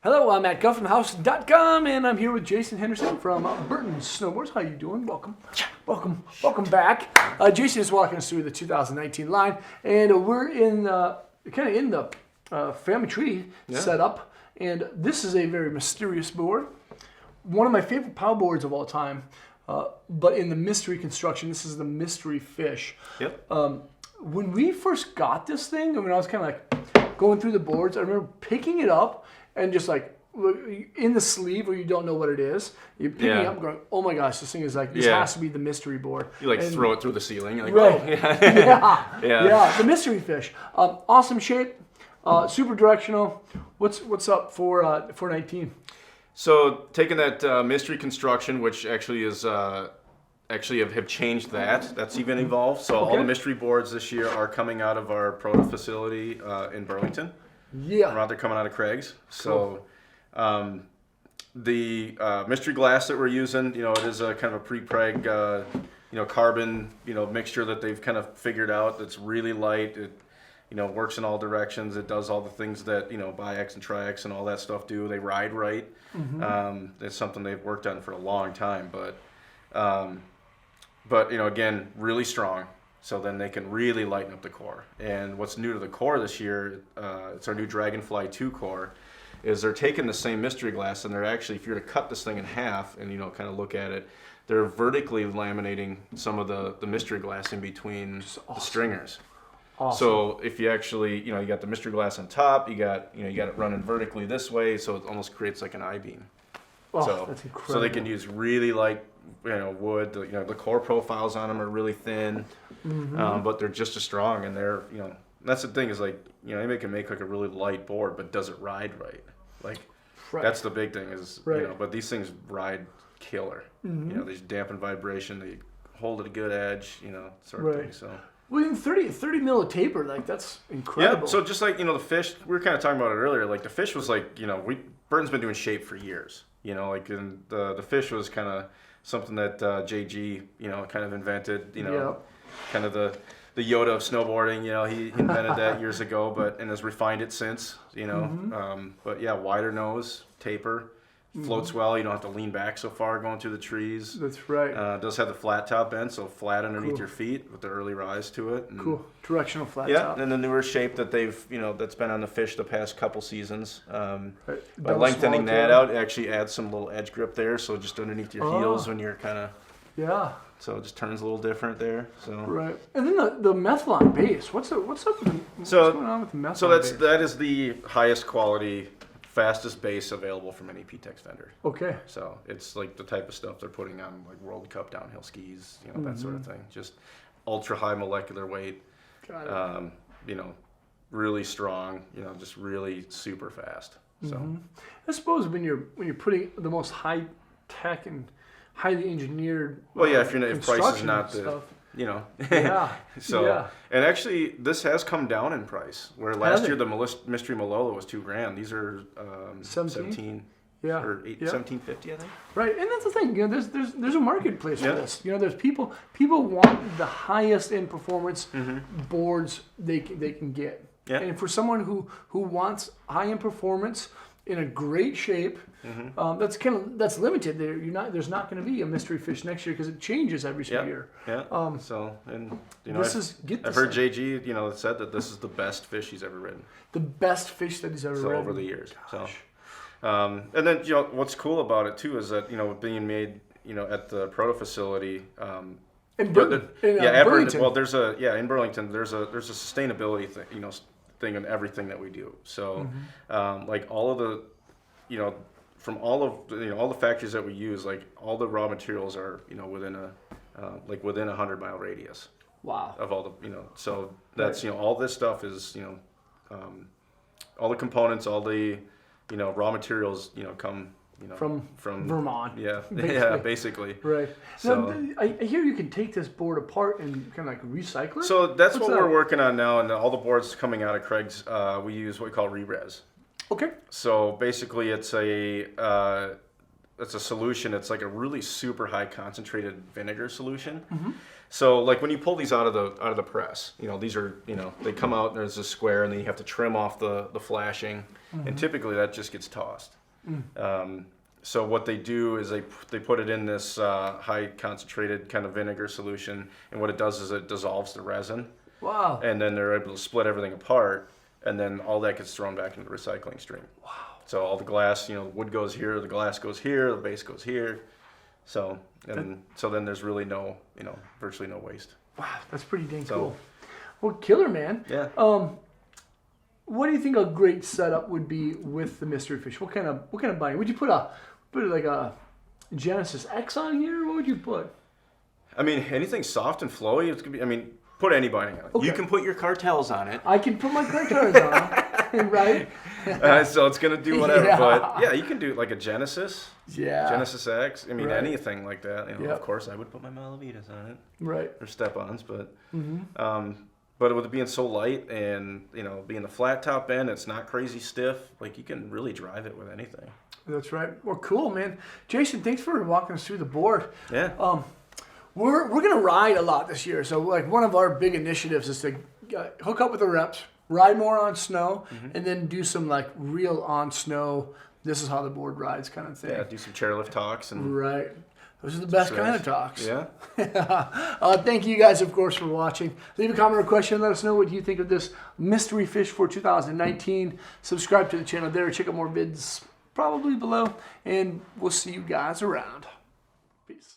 Hello, I'm at GuffmanHouse.com, and I'm here with Jason Henderson from Burton Snowboards. How you doing? Welcome back. Jason is walking us through the 2019 line, and we're in kind of in the family tree setup. And this is a very mysterious board, one of my favorite power boards of all time. But in the mystery construction, this is the mystery fish. Yep. When we first got this thing, I mean, I was kind of like going through the boards. I remember picking it up and just like in the sleeve where you don't know what it is. You're picking it up and going, oh my gosh, this thing is like, this has to be the mystery board. You like throw it through the ceiling. You're like, right. Oh. Yeah, the mystery fish. Awesome shape, super directional. What's up for 19? So taking that mystery construction, which actually is have changed that. That's even evolved. So all the mystery boards this year are coming out of our proto facility in Burlington. Yeah. They're coming out of Craig's. So the mystery glass that we're using, it is a kind of a pre-preg, carbon, mixture that they've kind of figured out. That's really light. It, works in all directions. It does all the things that, bi-X and tri-X and all that stuff do. They ride right. Mm-hmm. It's something they've worked on for a long time, but again, really strong. So then they can really lighten up the core. And what's new to the core this year, it's our new Dragonfly 2 core, is they're taking the same mystery glass and they're actually, if you were to cut this thing in half and, kind of look at it, they're vertically laminating some of the mystery glass in between the stringers. Awesome. So if you actually, you got the mystery glass on top, you got it running vertically this way, so it almost creates like an I-beam. Oh, that's incredible. So they can use really light, wood. The core profiles on them are really thin, but they're just as strong. And they're, that's the thing is like, they can make like a really light board, but does it ride right? Like, that's the big thing is, but these things ride killer. They just dampen vibration. They hold at a good edge, sort of thing. So. Well, 30 mil of taper, like that's incredible. Yeah, so just like, the fish, we were kind of talking about it earlier, like the fish was like, Burton's been doing shape for years, and the fish was kind of something that JG, kind of invented, kind of the Yoda of snowboarding, he invented that years ago, and has refined it since, but yeah, wider nose, taper. Floats well. You don't have to lean back so far going through the trees. That's right. It does have the flat top end, so flat underneath your feet with the early rise to it. And Directional flat top. Yeah, and the newer shape that they've, that's been on the fish the past couple seasons. By lengthening that out, it actually adds some little edge grip there, so just underneath your heels when you're kind of. Yeah. So it just turns a little different there. So. Right, and then the Methlon base. What's up? What's going on with the Methlon base? That is the highest quality, fastest base available from any PTEX vendor. Okay. So it's like the type of stuff they're putting on like World Cup downhill skis, that sort of thing. Just ultra high molecular weight. Got it. Really strong. Just really super fast. So I suppose when you're putting the most high tech and highly engineered. Well, yeah, if price is not the. And actually, this has come down in price. Where last year the Mystery Malolo was $2,000. These are 17. Yeah. Or 1750, I think. Right, and that's the thing. There's a marketplace for this. There's people want the highest end performance boards they can get. Yeah. And for someone who wants high end performance in a great shape, that's limited. There's not going to be a mystery fish next year because it changes every single year. Yeah. I've heard JG said that this is the best fish he's ever ridden. The best fish that he's ever ridden over the years. Gosh. So, and then what's cool about it too is that being made at the proto facility. In Burton. Burlington. Well, in Burlington there's a sustainability thing in everything that we do. So like all of the from all of all the factories that we use, like all the raw materials are within a 100-mile radius. Wow. Of all the so that's all this stuff is all the components, all the raw materials come from Vermont. Yeah, basically. Right. So now, I hear you can take this board apart and kind of like recycle it. So that's what we're working on now, and all the boards coming out of Craig's, we use what we call re-res. Okay. So basically, it's it's a solution. It's like a really super high concentrated vinegar solution. So like when you pull these out of the press, you know, these are, you know, they come out and there's a square and then you have to trim off the flashing, and typically that just gets tossed. So what they do is they put it in this high concentrated kind of vinegar solution, and what it does is it dissolves the resin. Wow. And then they're able to split everything apart, and then all that gets thrown back into the recycling stream. Wow. So all the glass, you know, the wood goes here, the glass goes here, the base goes here. So so then there's really no, you know, virtually no waste. Wow, that's pretty dang cool. Well, killer, man. Yeah. What do you think a great setup would be with the mystery fish? What kind of binding? Would you put like a Genesis X on here? What would you put? I mean, anything soft and flowy, it's gonna be. I mean, put any binding on it. Okay. You can put your cartels on it. I can put my cartels on, right? So it's gonna do whatever. Yeah. But yeah, you can do like a Genesis. Yeah. Genesis X. I mean, Right. anything like that. You know, Yep. of course, I would put my Malavitas on it. Right. Or step-ons, but but with it being so light and, you know, being the flat top end, it's not crazy stiff. Like, you can really drive it with anything. That's right. Well, cool, man. Jason, thanks for walking us through the board. Yeah. We're gonna ride a lot this year, so like one of our big initiatives is to hook up with the reps, ride more on snow, and then do some like real on snow. This is how the board rides kind of thing. Yeah, do some chairlift talks and Right. Those are the best kind of talks. Yeah. Thank you guys, of course, for watching. Leave a comment or question. Let us know what you think of this mystery fish for 2019. Subscribe to the channel there. Check out more vids probably below. And we'll see you guys around. Peace.